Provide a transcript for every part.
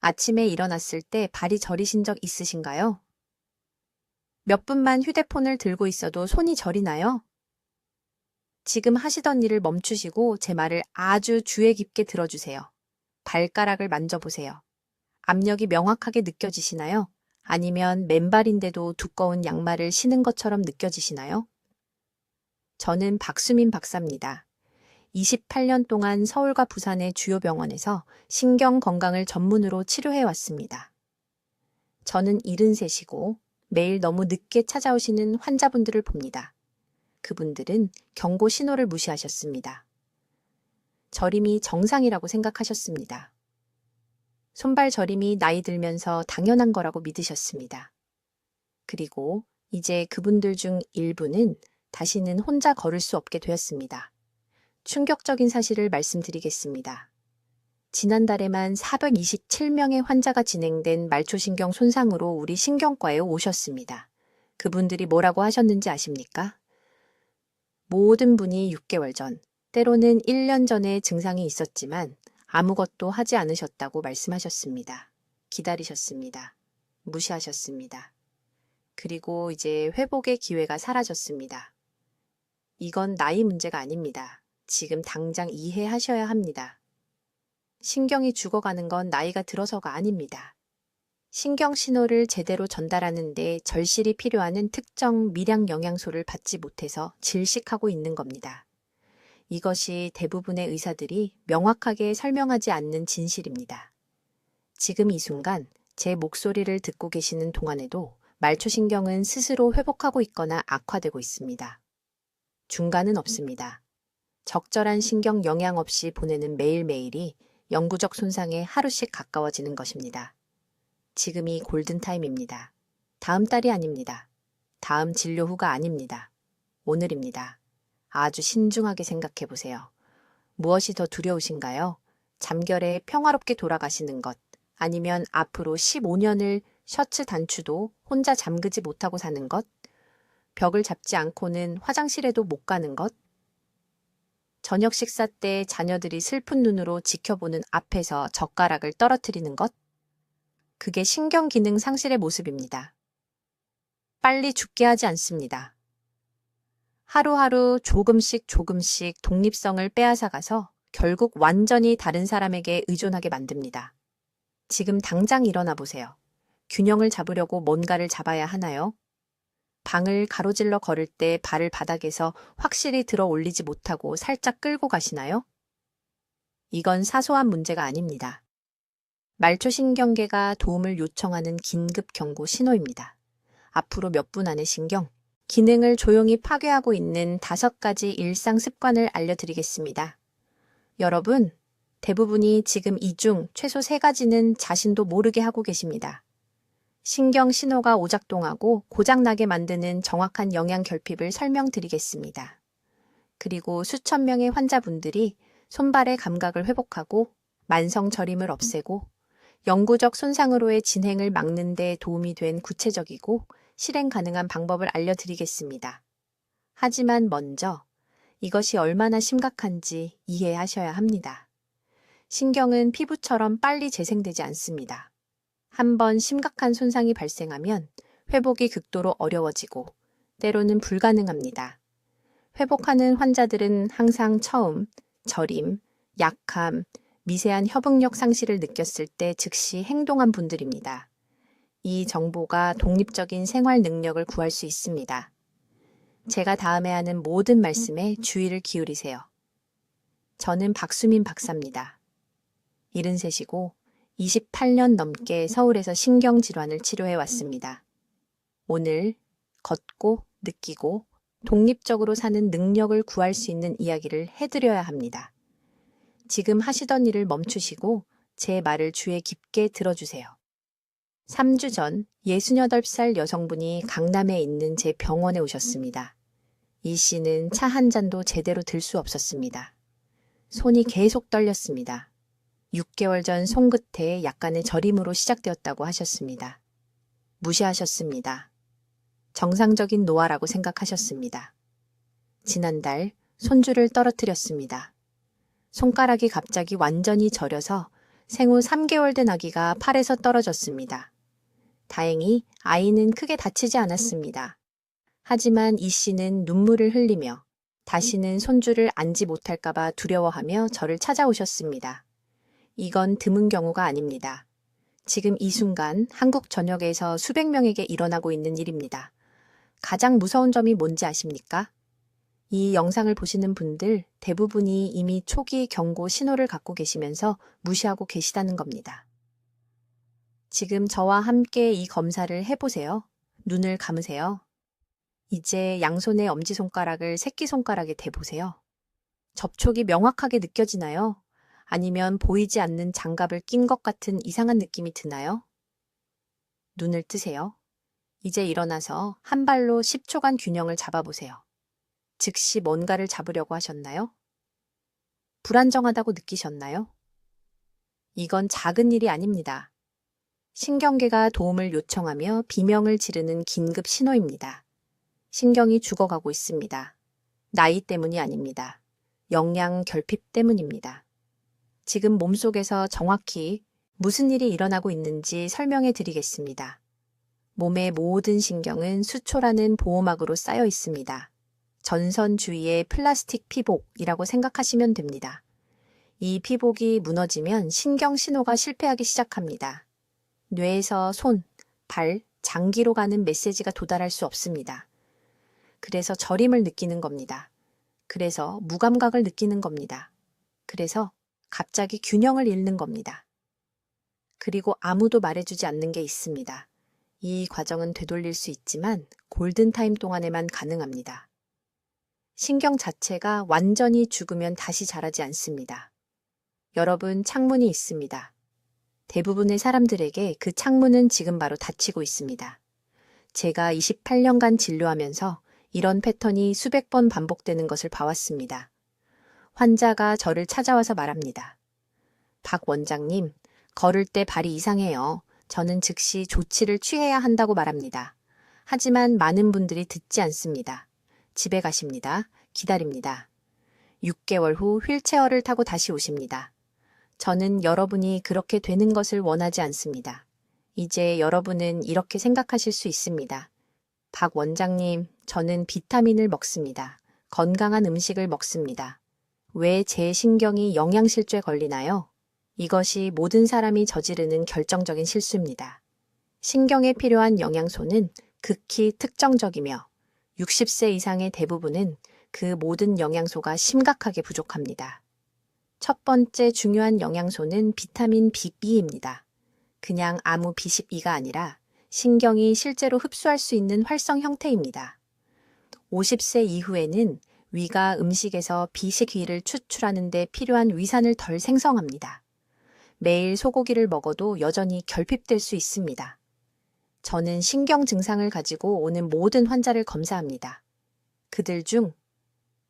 아침에 일어났을 때 발이 저리신 적 있으신가요? 몇 분만 휴대폰을 들고 있어도 손이 저리나요? 지금 하시던 일을 멈추시고 제 말을 아주 주의 깊게 들어주세요. 발가락을 만져보세요. 압력이 명확하게 느껴지시나요? 아니면 맨발인데도 두꺼운 양말을 신은 것처럼 느껴지시나요? 저는 박수민 박사입니다. 28년 동안 서울과 부산의 주요 병원에서 신경 건강을 전문으로 치료해 왔습니다. 저는 73이고 매일 너무 늦게 찾아오시는 환자분들을 봅니다. 그분들은 경고 신호를 무시하셨습니다. 저림이 정상이라고 생각하셨습니다. 손발 저림이 나이 들면서 당연한 거라고 믿으셨습니다. 그리고 이제 그분들 중 일부는 다시는 혼자 걸을 수 없게 되었습니다. 충격적인 사실을 말씀드리겠습니다. 지난달에만 427명의 환자가 진행된 말초신경 손상으로 우리 신경과에 오셨습니다. 그분들이 뭐라고 하셨는지 아십니까? 모든 분이 6개월 전, 때로는 1년 전에 증상이 있었지만 아무것도 하지 않으셨다고 말씀하셨습니다. 기다리셨습니다. 무시하셨습니다. 그리고 이제 회복의 기회가 사라졌습니다. 이건 나이 문제가 아닙니다. 지금 당장 이해하셔야 합니다. 신경이 죽어가는 건 나이가 들어서가 아닙니다. 신경 신호를 제대로 전달하는데 절실히 필요한 특정 미량 영양소를 받지 못해서 질식하고 있는 겁니다. 이것이 대부분의 의사들이 명확하게 설명하지 않는 진실입니다. 지금 이 순간 제 목소리를 듣고 계시는 동안에도 말초신경은 스스로 회복하고 있거나 악화되고 있습니다. 중간은 없습니다. 적절한 신경 영양 없이 보내는 매일매일이 영구적 손상에 하루씩 가까워지는 것입니다. 지금이 골든타임입니다. 다음 달이 아닙니다. 다음 진료 후가 아닙니다. 오늘입니다. 아주 신중하게 생각해 보세요. 무엇이 더 두려우신가요? 잠결에 평화롭게 돌아가시는 것, 아니면 앞으로 15년을 셔츠 단추도 혼자 잠그지 못하고 사는 것, 벽을 잡지 않고는 화장실에도 못 가는 것, 저녁 식사 때 자녀들이 슬픈 눈으로 지켜보는 앞에서 젓가락을 떨어뜨리는 것, 그게 신경 기능 상실의 모습입니다. 빨리 죽게 하지 않습니다. 하루하루 조금씩 독립성을 빼앗아가서 결국 완전히 다른 사람에게 의존하게 만듭니다. 지금 당장 일어나 보세요. 균형을 잡으려고 뭔가를 잡아야 하나요? 방을 가로질러 걸을 때 발을 바닥에서 확실히 들어 올리지 못하고 살짝 끌고 가시나요? 이건 사소한 문제가 아닙니다. 말초신경계가 도움을 요청하는 긴급 경고 신호입니다. 앞으로 몇 분 안에 신경, 기능을 조용히 파괴하고 있는 5가지 일상 습관을 알려드리겠습니다. 여러분, 대부분이 지금 이 중 최소 3가지는 자신도 모르게 하고 계십니다. 신경 신호가 오작동하고 고장나게 만드는 정확한 영양 결핍을 설명드리겠습니다. 그리고 수천 명의 환자분들이 손발의 감각을 회복하고 만성 저림을 없애고 영구적 손상으로의 진행을 막는 데 도움이 된 구체적이고 실행 가능한 방법을 알려드리겠습니다. 하지만 먼저 이것이 얼마나 심각한지 이해하셔야 합니다. 신경은 피부처럼 빨리 재생되지 않습니다. 한번 심각한 손상이 발생하면 회복이 극도로 어려워지고 때로는 불가능합니다. 회복하는 환자들은 항상 처음 저림, 약함, 미세한 협응력 상실을 느꼈을 때 즉시 행동한 분들입니다. 이 정보가 독립적인 생활 능력을 구할 수 있습니다. 제가 다음에 하는 모든 말씀에 주의를 기울이세요. 저는 박수민 박사입니다. 73이고 28년 넘게 서울에서 신경질환을 치료해 왔습니다. 오늘 걷고 느끼고 독립적으로 사는 능력을 구할 수 있는 이야기를 해드려야 합니다. 지금 하시던 일을 멈추시고 제 말을 주의 깊게 들어주세요. 3주 전 68살 여성분이 강남에 있는 제 병원에 오셨습니다. 이 씨는 차 한 잔도 제대로 들 수 없었습니다. 손이 계속 떨렸습니다. 6개월 전 손끝에 약간의 저림으로 시작되었다고 하셨습니다. 무시하셨습니다. 정상적인 노화라고 생각하셨습니다. 지난달 손주를 떨어뜨렸습니다. 손가락이 갑자기 완전히 저려서 생후 3개월 된 아기가 팔에서 떨어졌습니다. 다행히 아이는 크게 다치지 않았습니다. 하지만 이 씨는 눈물을 흘리며 다시는 손주를 안지 못할까봐 두려워하며 저를 찾아오셨습니다. 이건 드문 경우가 아닙니다. 지금 이 순간 한국 전역에서 수백 명에게 일어나고 있는 일입니다. 가장 무서운 점이 뭔지 아십니까? 이 영상을 보시는 분들 대부분이 이미 초기 경고 신호를 갖고 계시면서 무시하고 계시다는 겁니다. 지금 저와 함께 이 검사를 해보세요. 눈을 감으세요. 이제 양손의 엄지손가락을 새끼손가락에 대보세요. 접촉이 명확하게 느껴지나요? 아니면 보이지 않는 장갑을 낀 것 같은 이상한 느낌이 드나요? 눈을 뜨세요. 이제 일어나서 한 발로 10초간 균형을 잡아보세요. 즉시 뭔가를 잡으려고 하셨나요? 불안정하다고 느끼셨나요? 이건 작은 일이 아닙니다. 신경계가 도움을 요청하며 비명을 지르는 긴급 신호입니다. 신경이 죽어가고 있습니다. 나이 때문이 아닙니다. 영양 결핍 때문입니다. 지금 몸속에서 정확히 무슨 일이 일어나고 있는지 설명해 드리겠습니다. 몸의 모든 신경은 수초라는 보호막으로 쌓여 있습니다. 전선 주위의 플라스틱 피복이라고 생각하시면 됩니다. 이 피복이 무너지면 신경 신호가 실패하기 시작합니다. 뇌에서 손, 발, 장기로 가는 메시지가 도달할 수 없습니다. 그래서 저림을 느끼는 겁니다. 그래서 무감각을 느끼는 겁니다. 그래서 갑자기 균형을 잃는 겁니다. 그리고 아무도 말해주지 않는 게 있습니다. 이 과정은 되돌릴 수 있지만 골든타임 동안에만 가능합니다. 신경 자체가 완전히 죽으면 다시 자라지 않습니다. 여러분, 창문이 있습니다. 대부분의 사람들에게 그 창문은 지금 바로 닫히고 있습니다. 제가 28년간 진료하면서 이런 패턴이 수백 번 반복되는 것을 봐왔습니다. 환자가 저를 찾아와서 말합니다. 박 원장님, 걸을 때 발이 이상해요. 저는 즉시 조치를 취해야 한다고 말합니다. 하지만 많은 분들이 듣지 않습니다. 집에 가십니다. 기다립니다. 6개월 후 휠체어를 타고 다시 오십니다. 저는 여러분이 그렇게 되는 것을 원하지 않습니다. 이제 여러분은 이렇게 생각하실 수 있습니다. 박 원장님, 저는 비타민을 먹습니다. 건강한 음식을 먹습니다. 왜 제 신경이 영양실조에 걸리나요? 이것이 모든 사람이 저지르는 결정적인 실수입니다. 신경에 필요한 영양소는 극히 특정적이며 60세 이상의 대부분은 그 모든 영양소가 심각하게 부족합니다. 첫 번째 중요한 영양소는 비타민 B2입니다. 그냥 아무 B12가 아니라 신경이 실제로 흡수할 수 있는 활성 형태입니다. 50세 이후에는 위가 음식에서 B12를 추출하는 데 필요한 위산을 덜 생성합니다. 매일 소고기를 먹어도 여전히 결핍될 수 있습니다. 저는 신경 증상을 가지고 오는 모든 환자를 검사합니다. 그들 중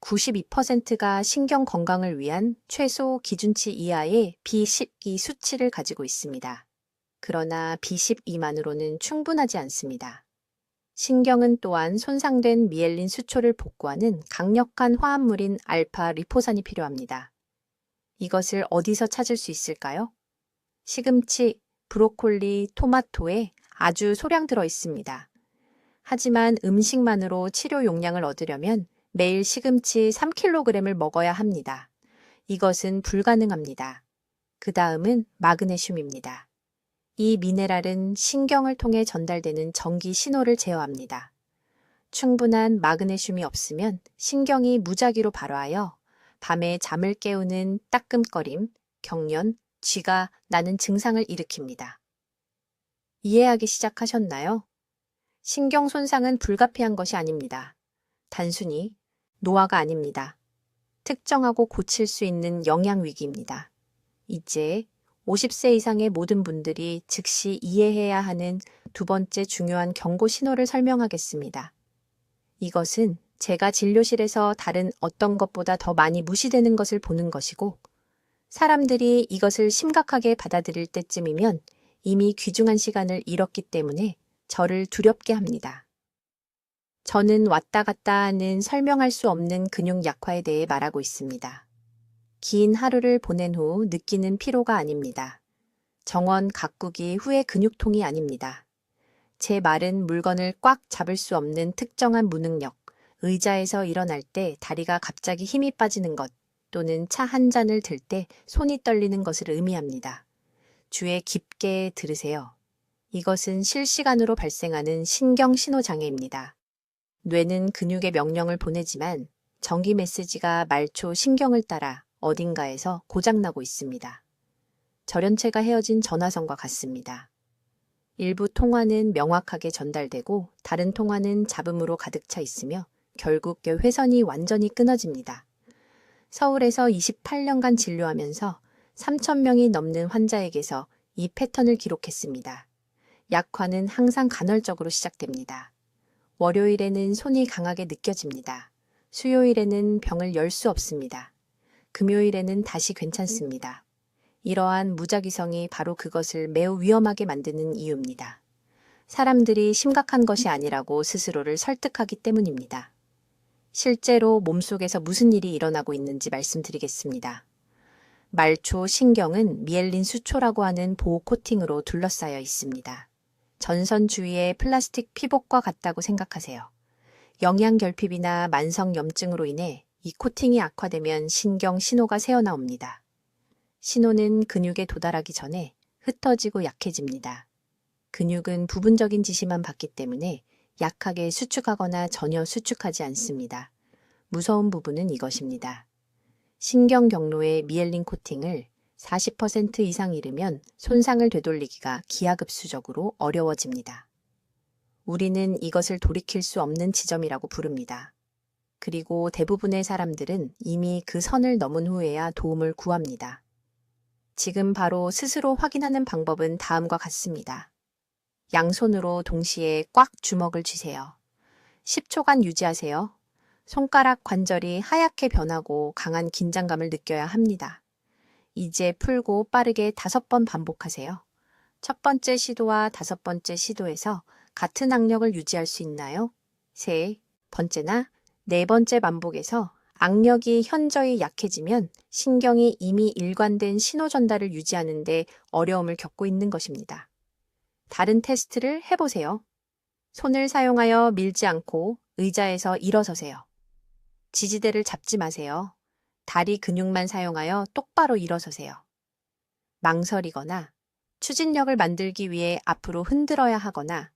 92%가 신경 건강을 위한 최소 기준치 이하의 B12 수치를 가지고 있습니다. 그러나 B12만으로는 충분하지 않습니다. 신경은 또한 손상된 미엘린 수초를 복구하는 강력한 화합물인 알파 리포산이 필요합니다. 이것을 어디서 찾을 수 있을까요? 시금치, 브로콜리, 토마토에 아주 소량 들어 있습니다. 하지만 음식만으로 치료 용량을 얻으려면 매일 시금치 3kg을 먹어야 합니다. 이것은 불가능합니다. 그 다음은 마그네슘입니다. 이 미네랄은 신경을 통해 전달되는 전기 신호를 제어합니다. 충분한 마그네슘이 없으면 신경이 무작위로 발화하여 밤에 잠을 깨우는 따끔거림, 경련, 쥐가 나는 증상을 일으킵니다. 이해하기 시작하셨나요? 신경 손상은 불가피한 것이 아닙니다. 단순히 노화가 아닙니다. 특정하고 고칠 수 있는 영양 위기입니다. 이제 50세 이상의 모든 분들이 즉시 이해해야 하는 두 번째 중요한 경고 신호를 설명하겠습니다. 이것은 제가 진료실에서 다른 어떤 것보다 더 많이 무시되는 것을 보는 것이고, 사람들이 이것을 심각하게 받아들일 때쯤이면 이미 귀중한 시간을 잃었기 때문에 저를 두렵게 합니다. 저는 왔다 갔다 하는 설명할 수 없는 근육 약화에 대해 말하고 있습니다. 긴 하루를 보낸 후 느끼는 피로가 아닙니다. 정원 가꾸기 후의 근육통이 아닙니다. 제 말은 물건을 꽉 잡을 수 없는 특정한 무능력, 의자에서 일어날 때 다리가 갑자기 힘이 빠지는 것, 또는 차 한 잔을 들 때 손이 떨리는 것을 의미합니다. 주의 깊게 들으세요. 이것은 실시간으로 발생하는 신경 신호 장애입니다. 뇌는 근육에 명령을 보내지만 전기 메시지가 말초 신경을 따라 어딘가에서 고장나고 있습니다. 절연체가 헤어진 전화선과 같습니다. 일부 통화는 명확하게 전달되고 다른 통화는 잡음으로 가득 차 있으며 결국 회선이 완전히 끊어집니다. 서울에서 28년간 진료하면서 3,000명이 넘는 환자에게서 이 패턴을 기록했습니다. 약화는 항상 간헐적으로 시작됩니다. 월요일에는 손이 강하게 느껴집니다. 수요일에는 병을 열 수 없습니다. 금요일에는 다시 괜찮습니다. 이러한 무작위성이 바로 그것을 매우 위험하게 만드는 이유입니다. 사람들이 심각한 것이 아니라고 스스로를 설득하기 때문입니다. 실제로 몸속에서 무슨 일이 일어나고 있는지 말씀드리겠습니다. 말초 신경은 미엘린 수초라고 하는 보호 코팅으로 둘러싸여 있습니다. 전선 주위의 플라스틱 피복과 같다고 생각하세요. 영양결핍이나 만성염증으로 인해 이 코팅이 악화되면 신경 신호가 새어나옵니다. 신호는 근육에 도달하기 전에 흩어지고 약해집니다. 근육은 부분적인 지시만 받기 때문에 약하게 수축하거나 전혀 수축하지 않습니다. 무서운 부분은 이것입니다. 신경 경로의 미엘린 코팅을 40% 이상 잃으면 손상을 되돌리기가 기하급수적으로 어려워집니다. 우리는 이것을 돌이킬 수 없는 지점이라고 부릅니다. 그리고 대부분의 사람들은 이미 그 선을 넘은 후에야 도움을 구합니다. 지금 바로 스스로 확인하는 방법은 다음과 같습니다. 양손으로 동시에 꽉 주먹을 쥐세요. 10초간 유지하세요. 손가락 관절이 하얗게 변하고 강한 긴장감을 느껴야 합니다. 이제 풀고 빠르게 5번 반복하세요. 첫 번째 시도와 5번째 시도에서 같은 악력을 유지할 수 있나요? 세 번째나 네 번째 반복에서 악력이 현저히 약해지면 신경이 이미 일관된 신호 전달을 유지하는 데 어려움을 겪고 있는 것입니다. 다른 테스트를 해보세요. 손을 사용하여 밀지 않고 의자에서 일어서세요. 지지대를 잡지 마세요. 다리 근육만 사용하여 똑바로 일어서세요. 망설이거나 추진력을 만들기 위해 앞으로 흔들어야 하거나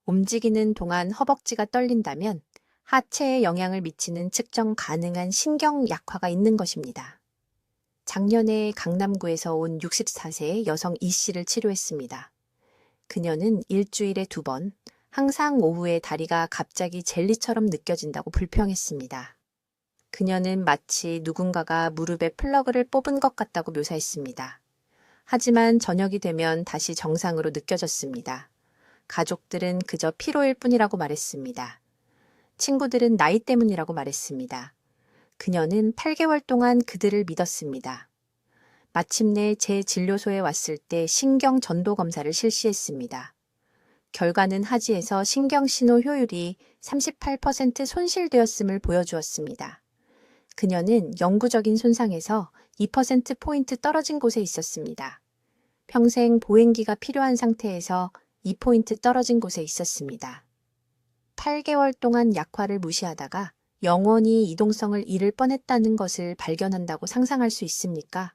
움직이는 동안 허벅지가 떨린다면 하체에 영향을 미치는 측정 가능한 신경 약화가 있는 것입니다. 작년에 강남구에서 온 64세 여성 E씨를 치료했습니다. 그녀는 일주일에 2번, 항상 오후에 다리가 갑자기 젤리처럼 느껴진다고 불평했습니다. 그녀는 마치 누군가가 무릎에 플러그를 뽑은 것 같다고 묘사했습니다. 하지만 저녁이 되면 다시 정상으로 느껴졌습니다. 가족들은 그저 피로일 뿐이라고 말했습니다. 친구들은 나이 때문이라고 말했습니다. 그녀는 8개월 동안 그들을 믿었습니다. 마침내 제 진료소에 왔을 때 신경 전도 검사를 실시했습니다. 결과는 하지에서 신경신호 효율이 38% 손실되었음을 보여주었습니다. 그녀는 영구적인 손상에서 2%포인트 떨어진 곳에 있었습니다. 평생 보행기가 필요한 상태에서 2포인트 떨어진 곳에 있었습니다. 8개월 동안 약화를 무시하다가 영원히 이동성을 잃을 뻔했다는 것을 발견한다고 상상할 수 있습니까?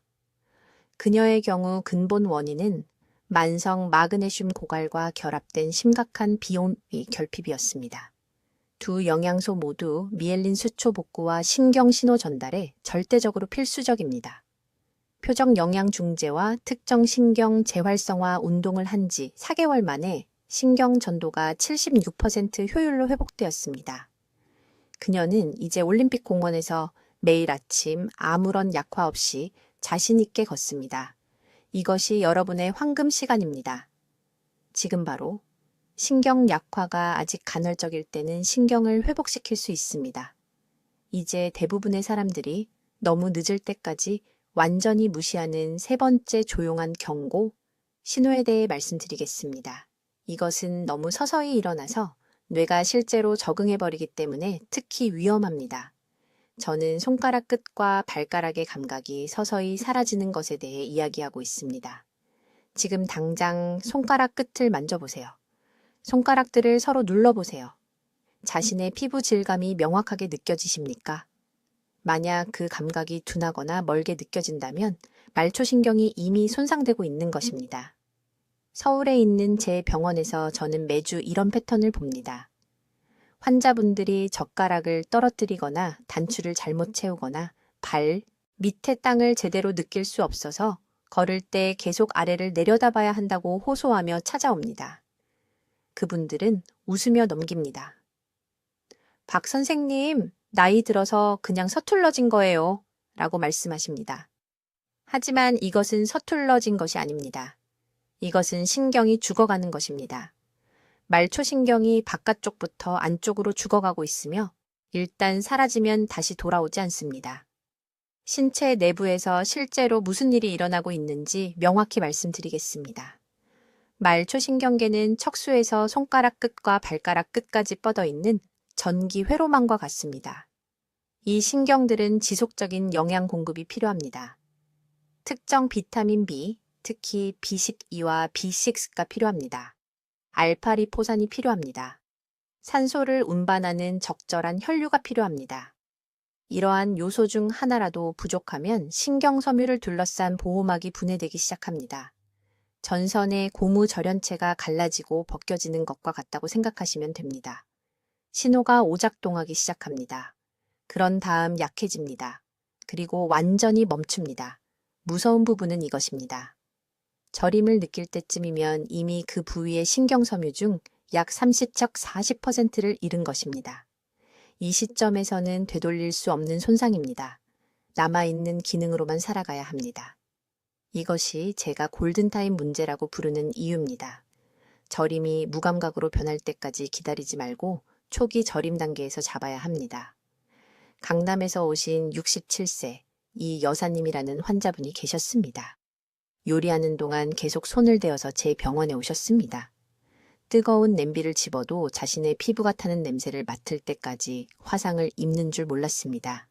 그녀의 경우 근본 원인은 만성 마그네슘 고갈과 결합된 심각한 비온의 결핍이었습니다. 두 영양소 모두 미엘린 수초 복구와 신경 신호 전달에 절대적으로 필수적입니다. 표적 영양 중재와 특정 신경 재활성화 운동을 한 지 4개월 만에 신경 전도가 76% 효율로 회복되었습니다. 그녀는 이제 올림픽 공원에서 매일 아침 아무런 약화 없이 자신 있게 걷습니다. 이것이 여러분의 황금 시간입니다. 지금 바로 신경 약화가 아직 간헐적일 때는 신경을 회복시킬 수 있습니다. 이제 대부분의 사람들이 너무 늦을 때까지 완전히 무시하는 세 번째 조용한 경고, 신호에 대해 말씀드리겠습니다. 이것은 너무 서서히 일어나서 뇌가 실제로 적응해버리기 때문에 특히 위험합니다. 저는 손가락 끝과 발가락의 감각이 서서히 사라지는 것에 대해 이야기하고 있습니다. 지금 당장 손가락 끝을 만져보세요. 손가락들을 서로 눌러보세요. 자신의 피부 질감이 명확하게 느껴지십니까? 만약 그 감각이 둔하거나 멀게 느껴진다면 말초신경이 이미 손상되고 있는 것입니다. 서울에 있는 제 병원에서 저는 매주 이런 패턴을 봅니다. 환자분들이 젓가락을 떨어뜨리거나 단추를 잘못 채우거나 발 밑에 땅을 제대로 느낄 수 없어서 걸을 때 계속 아래를 내려다봐야 한다고 호소하며 찾아옵니다. 그분들은 웃으며 넘깁니다. 박 선생님, 나이 들어서 그냥 서툴러진 거예요. 라고 말씀하십니다. 하지만 이것은 서툴러진 것이 아닙니다. 이것은 신경이 죽어가는 것입니다. 말초신경이 바깥쪽부터 안쪽으로 죽어가고 있으며 일단 사라지면 다시 돌아오지 않습니다. 신체 내부에서 실제로 무슨 일이 일어나고 있는지 명확히 말씀드리겠습니다. 말초신경계는 척수에서 손가락 끝과 발가락 끝까지 뻗어 있는 전기 회로망과 같습니다. 이 신경들은 지속적인 영양 공급이 필요합니다. 특정 비타민 B, 특히 B12와 B6가 필요합니다. 알파리포산이 필요합니다. 산소를 운반하는 적절한 혈류가 필요합니다. 이러한 요소 중 하나라도 부족하면 신경섬유를 둘러싼 보호막이 분해되기 시작합니다. 전선의 고무절연체가 갈라지고 벗겨지는 것과 같다고 생각하시면 됩니다. 신호가 오작동하기 시작합니다. 그런 다음 약해집니다. 그리고 완전히 멈춥니다. 무서운 부분은 이것입니다. 저림을 느낄 때쯤이면 이미 그 부위의 신경섬유 중 약 30척 40%를 잃은 것입니다. 이 시점에서는 되돌릴 수 없는 손상입니다. 남아있는 기능으로만 살아가야 합니다. 이것이 제가 골든타임 문제라고 부르는 이유입니다. 저림이 무감각으로 변할 때까지 기다리지 말고 초기 저림 단계에서 잡아야 합니다. 강남에서 오신 67세 이 여사님이라는 환자분이 계셨습니다. 요리하는 동안 계속 손을 대어서 제 병원에 오셨습니다. 뜨거운 냄비를 집어도 자신의 피부가 타는 냄새를 맡을 때까지 화상을 입는 줄 몰랐습니다.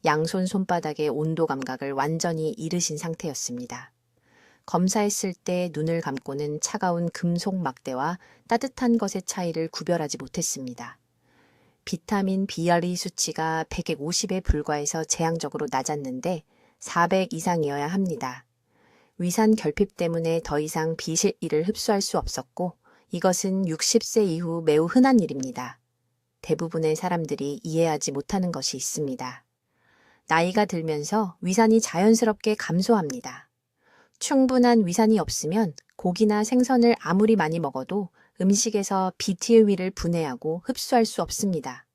양손 손바닥의 온도 감각을 완전히 잃으신 상태였습니다. 검사했을 때 눈을 감고는 차가운 금속 막대와 따뜻한 것의 차이를 구별하지 못했습니다. 비타민 B12 수치가 150에 불과해서 재앙적으로 낮았는데 400 이상이어야 합니다. 위산 결핍 때문에 더 이상 B12를 흡수할 수 없었고 이것은 60세 이후 매우 흔한 일입니다. 대부분의 사람들이 이해하지 못하는 것이 있습니다. 나이가 들면서 위산이 자연스럽게 감소합니다. 충분한 위산이 없으면 고기나 생선을 아무리 많이 먹어도 음식에서 BT의위를 분해하고 흡수할 수 없습니다.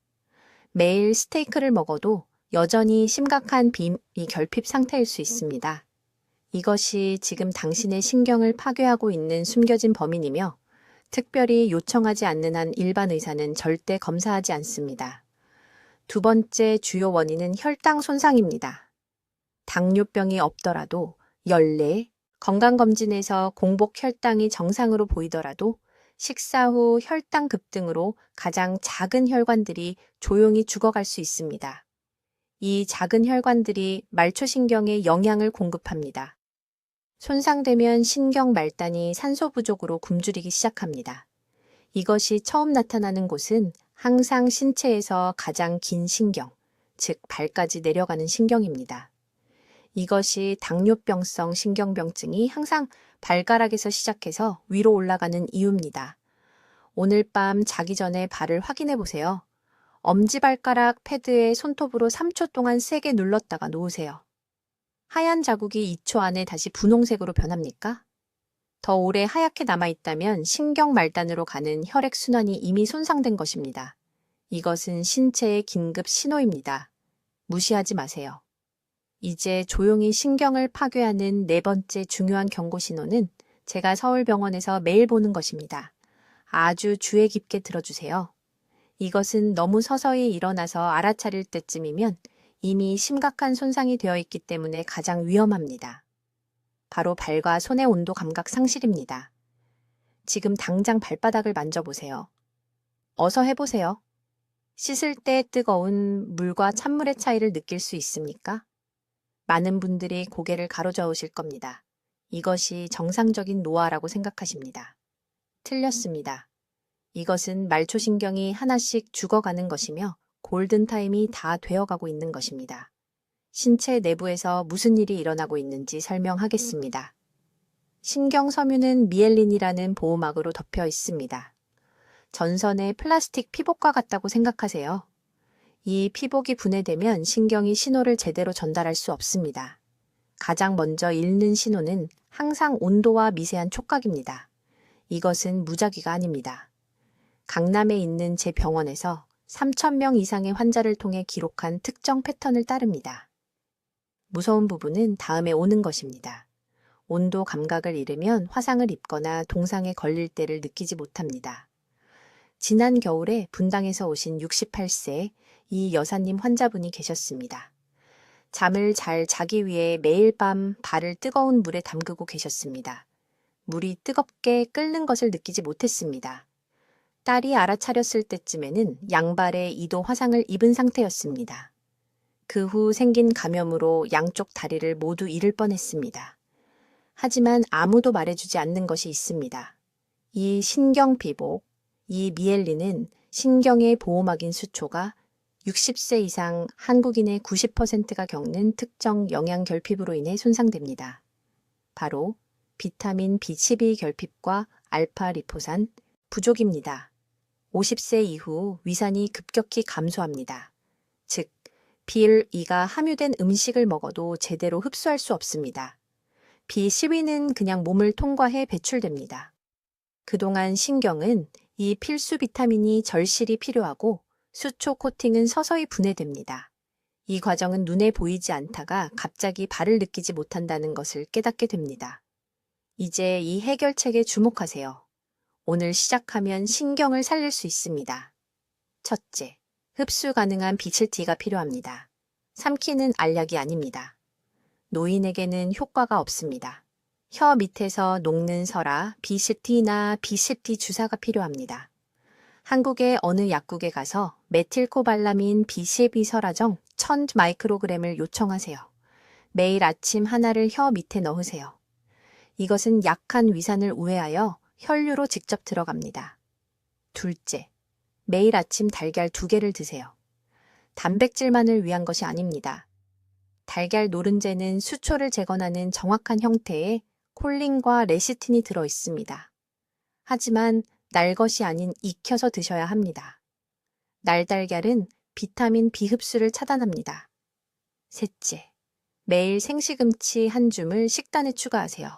매일 스테이크를 먹어도 여전히 심각한 비결핍 상태일 수 있습니다. 이것이 지금 당신의 신경을 파괴하고 있는 숨겨진 범인이며 특별히 요청하지 않는 한 일반 의사는 절대 검사하지 않습니다. 두 번째 주요 원인은 혈당 손상입니다. 당뇨병이 없더라도 연례, 건강검진에서 공복 혈당이 정상으로 보이더라도 식사 후 혈당 급등으로 가장 작은 혈관들이 조용히 죽어갈 수 있습니다. 이 작은 혈관들이 말초신경에 영양을 공급합니다. 손상되면 신경 말단이 산소 부족으로 굶주리기 시작합니다. 이것이 처음 나타나는 곳은 항상 신체에서 가장 긴 신경, 즉 발까지 내려가는 신경입니다. 이것이 당뇨병성 신경병증이 항상 발가락에서 시작해서 위로 올라가는 이유입니다. 오늘 밤 자기 전에 발을 확인해 보세요. 엄지발가락 패드에 손톱으로 3초 동안 세게 눌렀다가 놓으세요. 하얀 자국이 2초 안에 다시 분홍색으로 변합니까? 더 오래 하얗게 남아있다면 신경 말단으로 가는 혈액순환이 이미 손상된 것입니다. 이것은 신체의 긴급 신호입니다. 무시하지 마세요. 이제 조용히 신경을 파괴하는 네 번째 중요한 경고 신호는 제가 서울병원에서 매일 보는 것입니다. 아주 주의 깊게 들어주세요. 이것은 너무 서서히 일어나서 알아차릴 때쯤이면 이미 심각한 손상이 되어 있기 때문에 가장 위험합니다. 바로 발과 손의 온도 감각 상실입니다. 지금 당장 발바닥을 만져보세요. 어서 해보세요. 씻을 때 뜨거운 물과 찬물의 차이를 느낄 수 있습니까? 많은 분들이 고개를 가로저으실 겁니다. 이것이 정상적인 노화라고 생각하십니다. 틀렸습니다. 이것은 말초신경이 하나씩 죽어가는 것이며 골든타임이 다 되어가고 있는 것입니다. 신체 내부에서 무슨 일이 일어나고 있는지 설명하겠습니다. 신경섬유는 미엘린이라는 보호막으로 덮여 있습니다. 전선의 플라스틱 피복과 같다고 생각하세요. 이 피복이 분해되면 신경이 신호를 제대로 전달할 수 없습니다. 가장 먼저 읽는 신호는 항상 온도와 미세한 촉각입니다. 이것은 무작위가 아닙니다. 강남에 있는 제 병원에서 3,000명 이상의 환자를 통해 기록한 특정 패턴을 따릅니다. 무서운 부분은 다음에 오는 것입니다. 온도 감각을 잃으면 화상을 입거나 동상에 걸릴 때를 느끼지 못합니다. 지난 겨울에 분당에서 오신 68세 이 여사님 환자분이 계셨습니다. 잠을 잘 자기 위해 매일 밤 발을 뜨거운 물에 담그고 계셨습니다. 물이 뜨겁게 끓는 것을 느끼지 못했습니다. 딸이 알아차렸을 때쯤에는 양발에 2도 화상을 입은 상태였습니다. 그 후 생긴 감염으로 양쪽 다리를 모두 잃을 뻔했습니다. 하지만 아무도 말해주지 않는 것이 있습니다. 이 신경피복, 이 미엘린은 신경의 보호막인 수초가 60세 이상 한국인의 90%가 겪는 특정 영양 결핍으로 인해 손상됩니다. 바로 비타민 B12 결핍과 알파 리포산 부족입니다. 50세 이후 위산이 급격히 감소합니다. 즉, B1가 함유된 음식을 먹어도 제대로 흡수할 수 없습니다. B12는 그냥 몸을 통과해 배출됩니다. 그동안 신경은 이 필수 비타민이 절실히 필요하고 수초 코팅은 서서히 분해됩니다. 이 과정은 눈에 보이지 않다가 갑자기 발을 느끼지 못한다는 것을 깨닫게 됩니다. 이제 이 해결책에 주목하세요. 오늘 시작하면 신경을 살릴 수 있습니다. 첫째, 흡수 가능한 B7T가 필요합니다. 삼키는 알약이 아닙니다. 노인에게는 효과가 없습니다. 혀 밑에서 녹는 설화, B10T나 B10T 주사가 필요합니다. 한국의 어느 약국에 가서 메틸코발라민 B12 설화정 1000 마이크로그램을 요청하세요. 매일 아침 하나를 혀 밑에 넣으세요. 이것은 약한 위산을 우회하여 혈류로 직접 들어갑니다. 둘째, 매일 아침 달걀 2개를 드세요. 단백질만을 위한 것이 아닙니다. 달걀 노른자는 수초를 재건하는 정확한 형태의 콜린과 레시틴이 들어 있습니다. 하지만 날 것이 아닌 익혀서 드셔야 합니다. 날달걀은 비타민 B 흡수를 차단합니다. 셋째, 매일 생시금치 한 줌을 식단에 추가하세요.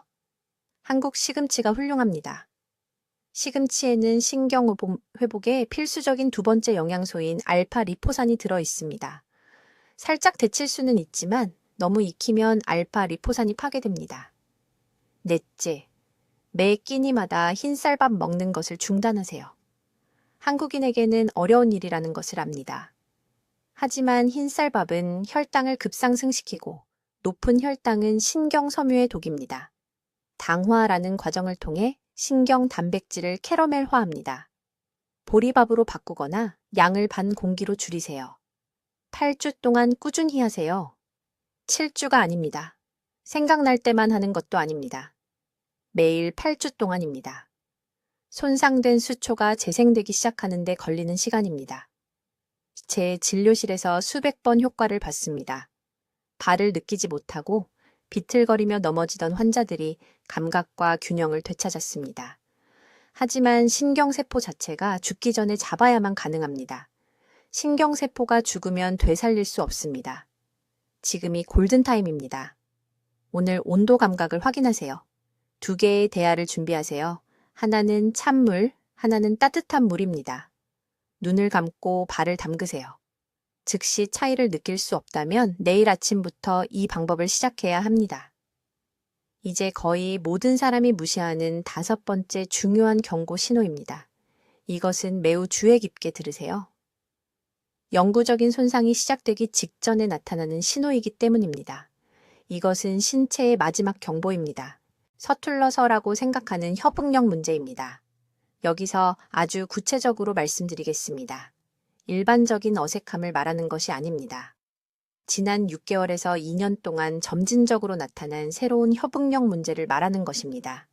한국 시금치가 훌륭합니다. 시금치에는 신경 회복에 필수적인 두 번째 영양소인 알파 리포산이 들어 있습니다. 살짝 데칠 수는 있지만 너무 익히면 알파 리포산이 파괴됩니다. 넷째, 매 끼니마다 흰쌀밥 먹는 것을 중단하세요. 한국인에게는 어려운 일이라는 것을 압니다. 하지만 흰쌀밥은 혈당을 급상승시키고 높은 혈당은 신경섬유의 독입니다. 당화라는 과정을 통해 신경 단백질을 캐러멜화합니다. 보리밥으로 바꾸거나 양을 반 공기로 줄이세요. 8주 동안 꾸준히 하세요. 7주가 아닙니다. 생각날 때만 하는 것도 아닙니다. 매일 8주 동안입니다. 손상된 수초가 재생되기 시작하는 데 걸리는 시간입니다. 제 진료실에서 수백 번 효과를 봤습니다. 발을 느끼지 못하고 비틀거리며 넘어지던 환자들이 감각과 균형을 되찾았습니다. 하지만 신경세포 자체가 죽기 전에 잡아야만 가능합니다. 신경세포가 죽으면 되살릴 수 없습니다. 지금이 골든타임입니다. 오늘 온도 감각을 확인하세요. 2개의 대야를 준비하세요. 하나는 찬물, 하나는 따뜻한 물입니다. 눈을 감고 발을 담그세요. 즉시 차이를 느낄 수 없다면 내일 아침부터 이 방법을 시작해야 합니다. 이제 거의 모든 사람이 무시하는 5번째 중요한 경고 신호입니다. 이것은 매우 주의 깊게 들으세요. 영구적인 손상이 시작되기 직전에 나타나는 신호이기 때문입니다. 이것은 신체의 마지막 경보입니다. 서툴러서라고 생각하는 협응력 문제입니다. 여기서 아주 구체적으로 말씀드리겠습니다. 일반적인 어색함을 말하는 것이 아닙니다. 지난 6개월에서 2년 동안 점진적으로 나타난 새로운 협응력 문제를 말하는 것입니다.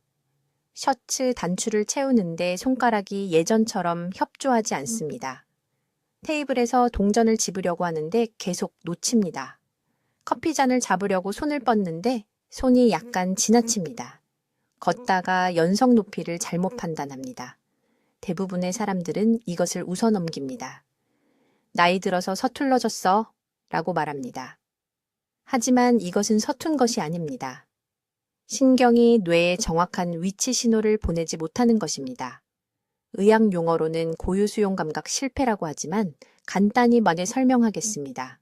셔츠 단추를 채우는데 손가락이 예전처럼 협조하지 않습니다. 테이블에서 동전을 집으려고 하는데 계속 놓칩니다. 커피잔을 잡으려고 손을 뻗는데 손이 약간 지나칩니다. 걷다가 연석 높이를 잘못 판단합니다. 대부분의 사람들은 이것을 웃어넘깁니다. 나이 들어서 서툴러졌어 라고 말합니다. 하지만 이것은 서툰 것이 아닙니다. 신경이 뇌에 정확한 위치 신호를 보내지 못하는 것입니다. 의학 용어로는 고유수용 감각 실패라고 하지만 간단히 말해 설명하겠습니다.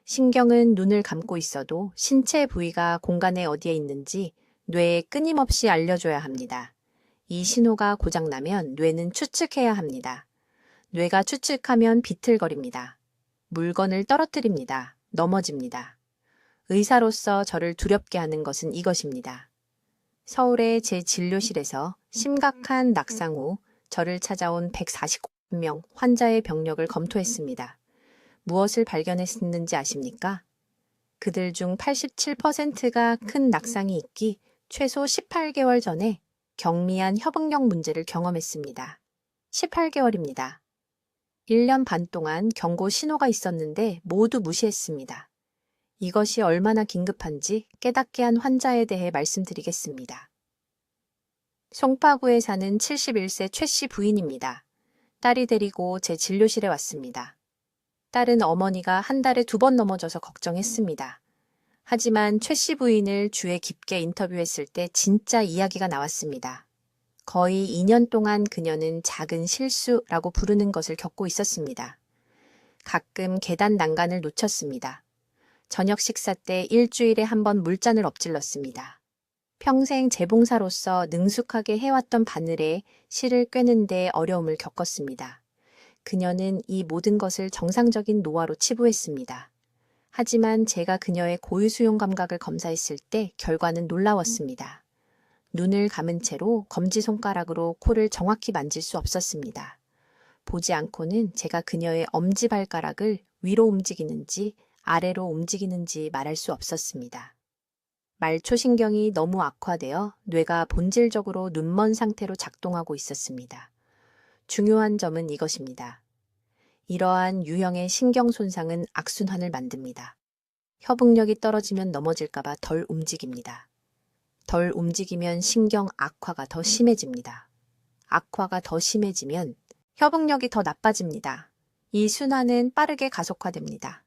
신경은 눈을 감고 있어도 신체 부위가 공간에 어디에 있는지 뇌에 끊임없이 알려줘야 합니다. 이 신호가 고장나면 뇌는 추측해야 합니다. 뇌가 추측하면 비틀거립니다. 물건을 떨어뜨립니다. 넘어집니다. 의사로서 저를 두렵게 하는 것은 이것입니다. 서울의 제 진료실에서 심각한 낙상 후 저를 찾아온 149명 환자의 병력을 검토했습니다. 무엇을 발견했는지 아십니까? 그들 중 87%가 큰 낙상이 있기 최소 18개월 전에 경미한 협응력 문제를 경험했습니다. 18개월입니다. 1년 반 동안 경고 신호가 있었는데 모두 무시했습니다. 이것이 얼마나 긴급한지 깨닫게 한 환자에 대해 말씀드리겠습니다. 송파구에 사는 71세 최 씨 부인입니다. 딸이 데리고 제 진료실에 왔습니다. 딸은 어머니가 한 달에 2번 넘어져서 걱정했습니다. 하지만 최 씨 부인을 주에 깊게 인터뷰했을 때 진짜 이야기가 나왔습니다. 거의 2년 동안 그녀는 작은 실수라고 부르는 것을 겪고 있었습니다. 가끔 계단 난간을 놓쳤습니다. 저녁 식사 때 일주일에 한 번 물잔을 엎질렀습니다. 평생 재봉사로서 능숙하게 해왔던 바늘에 실을 꿰는 데 어려움을 겪었습니다. 그녀는 이 모든 것을 정상적인 노화로 치부했습니다. 하지만 제가 그녀의 고유수용 감각을 검사했을 때 결과는 놀라웠습니다. 눈을 감은 채로 검지손가락으로 코를 정확히 만질 수 없었습니다. 보지 않고는 제가 그녀의 엄지발가락을 위로 움직이는지 아래로 움직이는지 말할 수 없었습니다. 말초신경이 너무 악화되어 뇌가 본질적으로 눈먼 상태로 작동하고 있었습니다. 중요한 점은 이것입니다. 이러한 유형의 신경 손상은 악순환을 만듭니다. 협응력이 떨어지면 넘어질까봐 덜 움직입니다. 덜 움직이면 신경 악화가 더 심해집니다. 악화가 더 심해지면 협응력이 더 나빠집니다. 이 순환은 빠르게 가속화됩니다.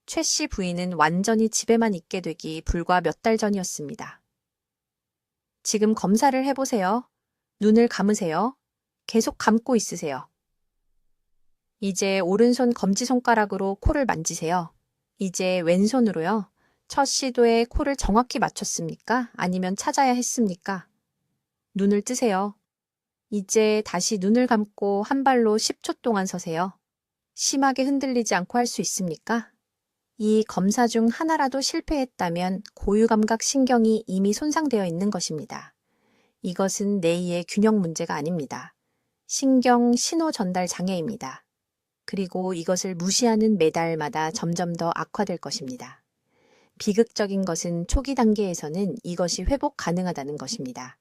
최 씨 부인은 완전히 집에만 있게 되기 불과 몇 달 전이었습니다. 지금 검사를 해보세요. 눈을 감으세요. 계속 감고 있으세요. 이제 오른손 검지손가락으로 코를 만지세요. 이제 왼손으로요. 첫 시도에 코를 정확히 맞췄습니까? 아니면 찾아야 했습니까? 눈을 뜨세요. 이제 다시 눈을 감고 한 발로 10초 동안 서세요. 심하게 흔들리지 않고 할 수 있습니까? 이 검사 중 하나라도 실패했다면 고유감각 신경이 이미 손상되어 있는 것입니다. 이것은 뇌의 균형 문제가 아닙니다. 신경 신호 전달 장애입니다. 그리고 이것을 무시하는 매달마다 점점 더 악화될 것입니다. 비극적인 것은 초기 단계에서는 이것이 회복 가능하다는 것입니다.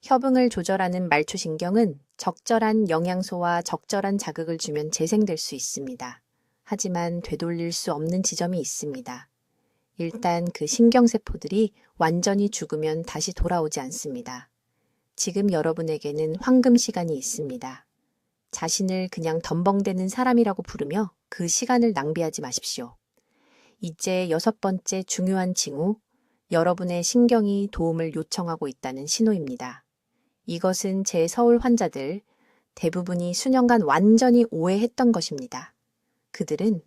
협응을 조절하는 말초신경은 적절한 영양소와 적절한 자극을 주면 재생될 수 있습니다. 하지만 되돌릴 수 없는 지점이 있습니다. 일단 그 신경세포들이 완전히 죽으면 다시 돌아오지 않습니다. 지금 여러분에게는 황금 시간이 있습니다. 자신을 그냥 덤벙대는 사람이라고 부르며 그 시간을 낭비하지 마십시오. 이제 6번째 중요한 징후, 여러분의 신경이 도움을 요청하고 있다는 신호입니다. 이것은 제 서울 환자들 대부분이 수년간 완전히 오해했던 것입니다. 그들은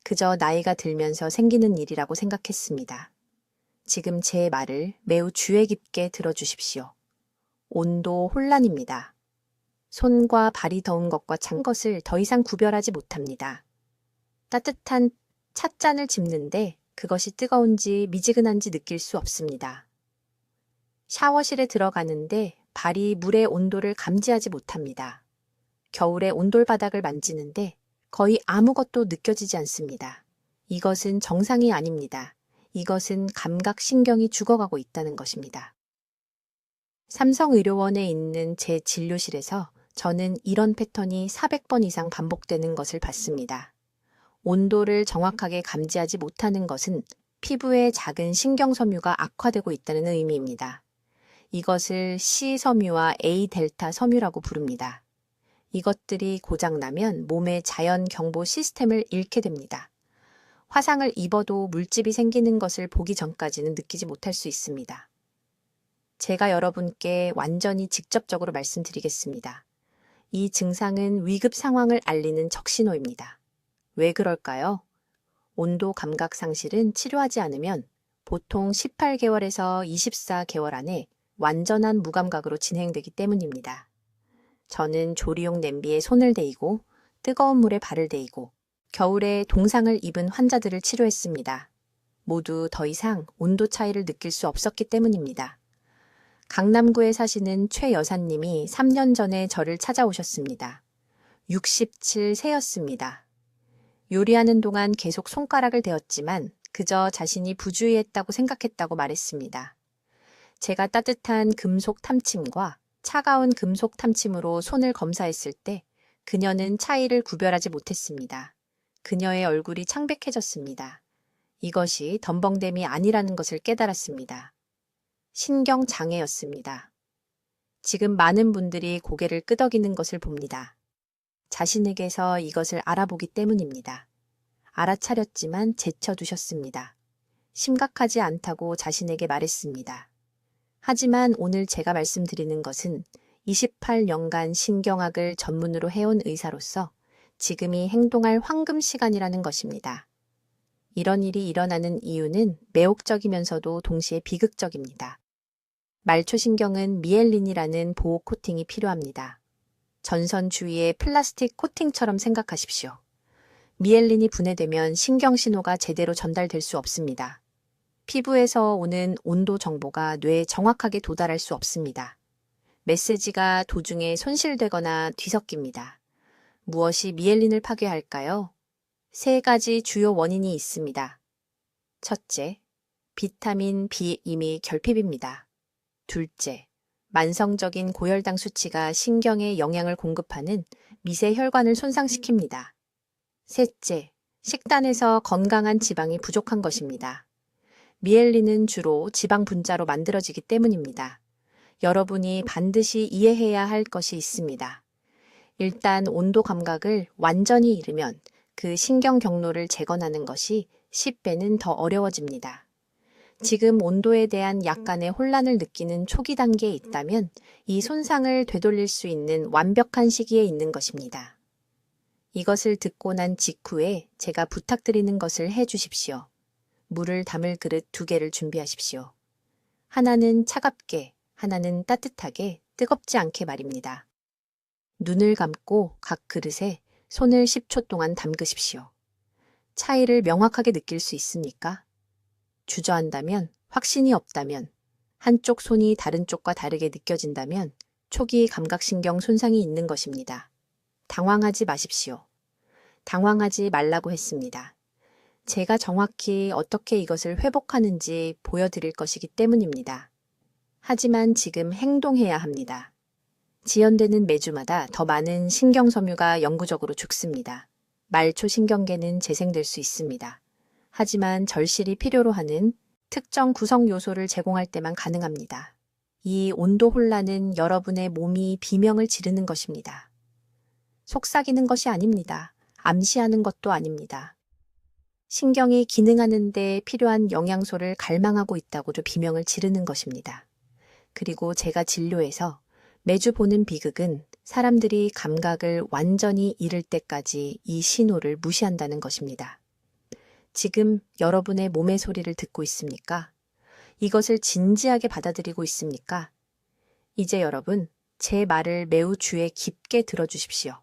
그저 나이가 들면서 생기는 일이라고 생각했습니다. 지금 제 말을 매우 주의 깊게 들어주십시오. 온도 혼란입니다. 손과 발이 더운 것과 찬 것을 더 이상 구별하지 못합니다. 따뜻한 찻잔을 집는데 그것이 뜨거운지 미지근한지 느낄 수 없습니다. 샤워실에 들어가는데 발이 물의 온도를 감지하지 못합니다. 겨울에 온돌바닥을 만지는데 거의 아무것도 느껴지지 않습니다. 이것은 정상이 아닙니다. 이것은 감각신경이 죽어가고 있다는 것입니다. 삼성의료원에 있는 제 진료실에서 저는 이런 패턴이 400번 이상 반복되는 것을 봤습니다. 온도를 정확하게 감지하지 못하는 것은 피부의 작은 신경섬유가 악화되고 있다는 의미입니다. 이것을 C섬유와 A델타 섬유라고 부릅니다. 이것들이 고장나면 몸의 자연 경보 시스템을 잃게 됩니다. 화상을 입어도 물집이 생기는 것을 보기 전까지는 느끼지 못할 수 있습니다. 제가 여러분께 완전히 직접적으로 말씀드리겠습니다. 이 증상은 위급 상황을 알리는 적신호입니다. 왜 그럴까요? 온도 감각 상실은 치료하지 않으면 보통 18개월에서 24개월 안에 완전한 무감각으로 진행되기 때문입니다. 저는 조리용 냄비에 손을 대이고 뜨거운 물에 발을 대이고 겨울에 동상을 입은 환자들을 치료했습니다. 모두 더 이상 온도 차이를 느낄 수 없었기 때문입니다. 강남구에 사시는 최 여사님이 3년 전에 저를 찾아오셨습니다. 67세였습니다. 요리하는 동안 계속 손가락을 대었지만 그저 자신이 부주의했다고 생각했다고 말했습니다. 제가 따뜻한 금속 탐침과 차가운 금속 탐침으로 손을 검사했을 때 그녀는 차이를 구별하지 못했습니다. 그녀의 얼굴이 창백해졌습니다. 이것이 덤벙댐이 아니라는 것을 깨달았습니다. 신경장애였습니다. 지금 많은 분들이 고개를 끄덕이는 것을 봅니다. 자신에게서 이것을 알아보기 때문입니다. 알아차렸지만 제쳐두셨습니다. 심각하지 않다고 자신에게 말했습니다. 하지만 오늘 제가 말씀드리는 것은 28년간 신경학을 전문으로 해온 의사로서 지금이 행동할 황금 시간이라는 것입니다. 이런 일이 일어나는 이유는 매혹적이면서도 동시에 비극적입니다. 말초신경은 미엘린이라는 보호 코팅이 필요합니다. 전선 주위의 플라스틱 코팅처럼 생각하십시오. 미엘린이 분해되면 신경신호가 제대로 전달될 수 없습니다. 피부에서 오는 온도 정보가 뇌에 정확하게 도달할 수 없습니다. 메시지가 도중에 손실되거나 뒤섞입니다. 무엇이 미엘린을 파괴할까요? 3가지 주요 원인이 있습니다. 첫째, 비타민 B2미 결핍입니다. 둘째, 만성적인 고혈당 수치가 신경에 영향을 공급하는 미세 혈관을 손상시킵니다. 셋째, 식단에서 건강한 지방이 부족한 것입니다. 미엘린은 주로 지방 분자로 만들어지기 때문입니다. 여러분이 반드시 이해해야 할 것이 있습니다. 일단 온도 감각을 완전히 잃으면 그 신경 경로를 재건하는 것이 10배는 더 어려워집니다. 지금 온도에 대한 약간의 혼란을 느끼는 초기 단계에 있다면 이 손상을 되돌릴 수 있는 완벽한 시기에 있는 것입니다. 이것을 듣고 난 직후에 제가 부탁드리는 것을 해 주십시오. 물을 담을 그릇 2개를 준비하십시오. 하나는 차갑게, 하나는 따뜻하게, 뜨겁지 않게 말입니다. 눈을 감고 각 그릇에 손을 10초 동안 담그십시오. 차이를 명확하게 느낄 수 있습니까? 주저한다면, 확신이 없다면, 한쪽 손이 다른 쪽과 다르게 느껴진다면 초기 감각신경 손상이 있는 것입니다. 당황하지 마십시오. 당황하지 말라고 했습니다. 제가 정확히 어떻게 이것을 회복하는지 보여드릴 것이기 때문입니다. 하지만 지금 행동해야 합니다. 지연되는 매주마다 더 많은 신경섬유가 영구적으로 죽습니다. 말초신경계는 재생될 수 있습니다. 하지만 절실히 필요로 하는 특정 구성 요소를 제공할 때만 가능합니다. 이 온도 혼란은 여러분의 몸이 비명을 지르는 것입니다. 속삭이는 것이 아닙니다. 암시하는 것도 아닙니다. 신경이 기능하는 데 필요한 영양소를 갈망하고 있다고도 비명을 지르는 것입니다. 그리고 제가 진료에서 매주 보는 비극은 사람들이 감각을 완전히 잃을 때까지 이 신호를 무시한다는 것입니다. 지금 여러분의 몸의 소리를 듣고 있습니까? 이것을 진지하게 받아들이고 있습니까? 이제 여러분, 제 말을 매우 주의 깊게 들어주십시오.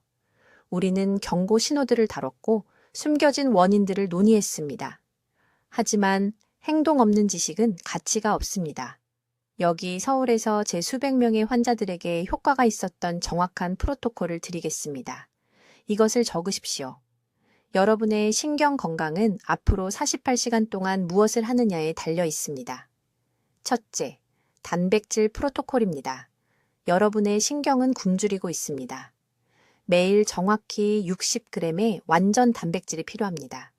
우리는 경고 신호들을 다뤘고 숨겨진 원인들을 논의했습니다. 하지만 행동 없는 지식은 가치가 없습니다. 여기 서울에서 제 수백 명의 환자들에게 효과가 있었던 정확한 프로토콜을 드리겠습니다. 이것을 적으십시오. 여러분의 신경 건강은 앞으로 48시간 동안 무엇을 하느냐에 달려 있습니다. 첫째, 단백질 프로토콜입니다. 여러분의 신경은 굶주리고 있습니다. 매일 정확히 60g의 완전 단백질이 필요합니다.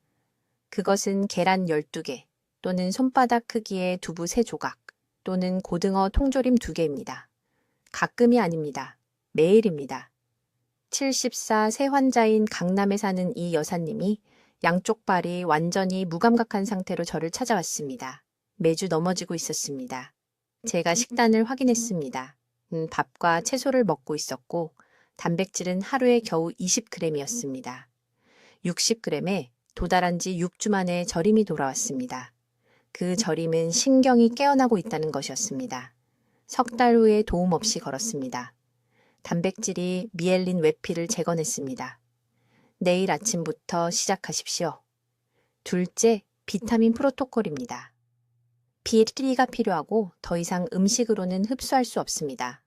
그것은 계란 12개 또는 손바닥 크기의 두부 3조각 또는 고등어 통조림 2개입니다. 가끔이 아닙니다. 매일입니다. 74세 환자인 강남에 사는 이 여사님이 양쪽 발이 완전히 무감각한 상태로 저를 찾아왔습니다. 매주 넘어지고 있었습니다. 제가 식단을 확인했습니다. 밥과 채소를 먹고 있었고 단백질은 하루에 겨우 20g이었습니다. 60g에 도달한 지 6주 만에 저림이 돌아왔습니다. 그 저림은 신경이 깨어나고 있다는 것이었습니다. 석 달 후에 도움 없이 걸었습니다. 단백질이 미엘린 외피를 재건했습니다. 내일 아침부터 시작하십시오. 둘째, 비타민 프로토콜입니다. B3가 필요하고 더 이상 음식으로는 흡수할 수 없습니다.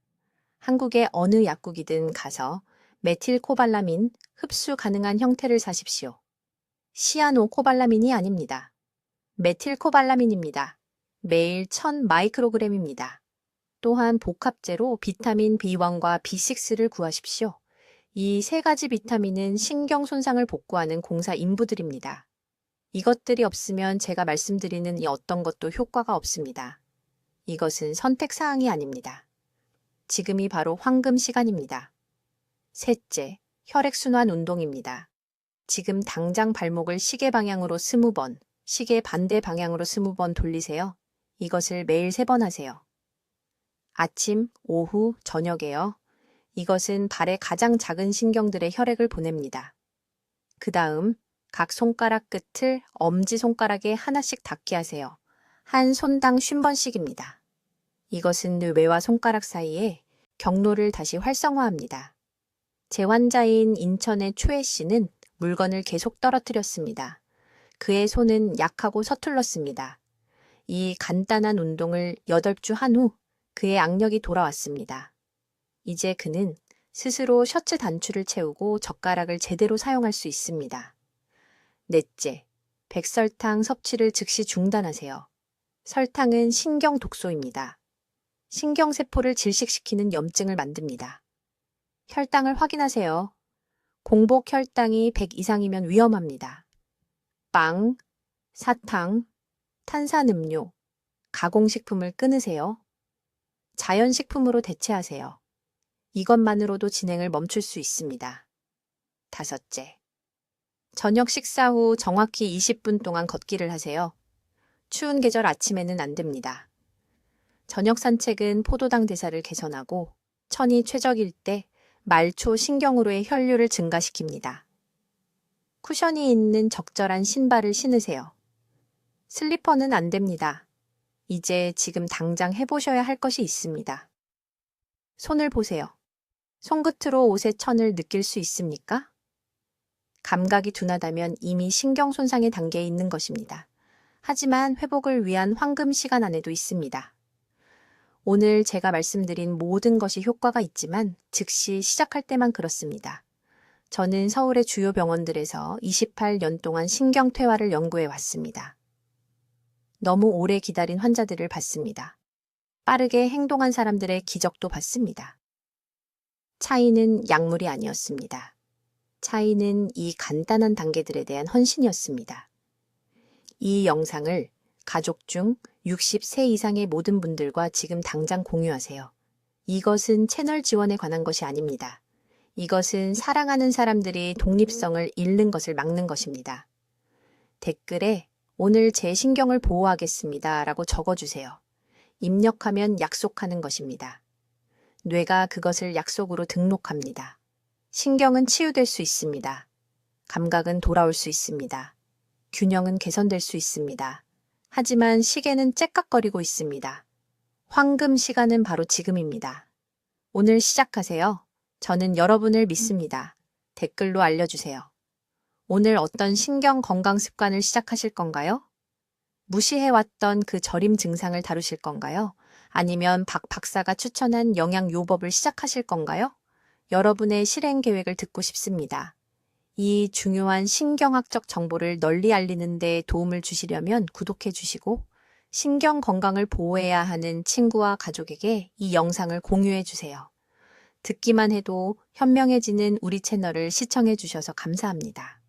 한국의 어느 약국이든 가서 메틸코발라민 흡수 가능한 형태를 사십시오. 시아노코발라민이 아닙니다. 메틸코발라민입니다. 매일 1000 마이크로그램입니다. 또한 복합제로 비타민 B1과 B6를 구하십시오. 이 세 가지 비타민은 신경 손상을 복구하는 공사 인부들입니다. 이것들이 없으면 제가 말씀드리는 이 어떤 것도 효과가 없습니다. 이것은 선택사항이 아닙니다. 지금이 바로 황금 시간입니다. 셋째, 혈액순환 운동입니다. 지금 당장 발목을 시계 방향으로 20번, 시계 반대 방향으로 20번 돌리세요. 이것을 매일 3번 하세요. 아침, 오후, 저녁에요. 이것은 발의 가장 작은 신경들의 혈액을 보냅니다. 그 다음 각 손가락 끝을 엄지손가락에 하나씩 닿게 하세요. 한 손당 50번씩입니다. 이것은 뇌와 손가락 사이에 경로를 다시 활성화합니다. 제 환자인 인천의 초혜 씨는 물건을 계속 떨어뜨렸습니다. 그의 손은 약하고 서툴렀습니다. 이 간단한 운동을 8주 한 후 그의 악력이 돌아왔습니다. 이제 그는 스스로 셔츠 단추를 채우고 젓가락을 제대로 사용할 수 있습니다. 넷째, 백설탕 섭취를 즉시 중단하세요. 설탕은 신경 독소입니다. 신경세포를 질식시키는 염증을 만듭니다. 혈당을 확인하세요. 공복 혈당이 100 이상이면 위험합니다. 빵, 사탕, 탄산음료, 가공식품을 끊으세요. 자연식품으로 대체하세요. 이것만으로도 진행을 멈출 수 있습니다. 다섯째, 저녁 식사 후 정확히 20분 동안 걷기를 하세요. 추운 계절 아침에는 안 됩니다. 저녁 산책은 포도당 대사를 개선하고 천이 최적일 때 말초 신경으로의 혈류를 증가시킵니다. 쿠션이 있는 적절한 신발을 신으세요. 슬리퍼는 안 됩니다. 이제 지금 당장 해보셔야 할 것이 있습니다. 손을 보세요. 손끝으로 옷의 천을 느낄 수 있습니까? 감각이 둔하다면 이미 신경 손상의 단계에 있는 것입니다. 하지만 회복을 위한 황금 시간 안에도 있습니다. 오늘 제가 말씀드린 모든 것이 효과가 있지만 즉시 시작할 때만 그렇습니다. 저는 서울의 주요 병원들에서 28년 동안 신경퇴화를 연구해 왔습니다. 너무 오래 기다린 환자들을 봤습니다. 빠르게 행동한 사람들의 기적도 봤습니다. 차이는 약물이 아니었습니다. 차이는 이 간단한 단계들에 대한 헌신이었습니다. 이 영상을 가족 중 60세 이상의 모든 분들과 지금 당장 공유하세요. 이것은 채널 지원에 관한 것이 아닙니다. 이것은 사랑하는 사람들이 독립성을 잃는 것을 막는 것입니다. 댓글에 오늘 제 신경을 보호하겠습니다 라고 적어주세요. 입력하면 약속하는 것입니다. 뇌가 그것을 약속으로 등록합니다. 신경은 치유될 수 있습니다. 감각은 돌아올 수 있습니다. 균형은 개선될 수 있습니다. 하지만 시계는 째깍거리고 있습니다. 황금 시간은 바로 지금입니다. 오늘 시작하세요. 저는 여러분을 믿습니다. 댓글로 알려주세요. 오늘 어떤 신경 건강 습관을 시작하실 건가요? 무시해왔던 그 저림 증상을 다루실 건가요? 아니면 박 박사가 추천한 영양 요법을 시작하실 건가요? 여러분의 실행 계획을 듣고 싶습니다. 이 중요한 신경학적 정보를 널리 알리는 데 도움을 주시려면 구독해 주시고 신경 건강을 보호해야 하는 친구와 가족에게 이 영상을 공유해 주세요. 듣기만 해도 현명해지는 우리 채널을 시청해 주셔서 감사합니다.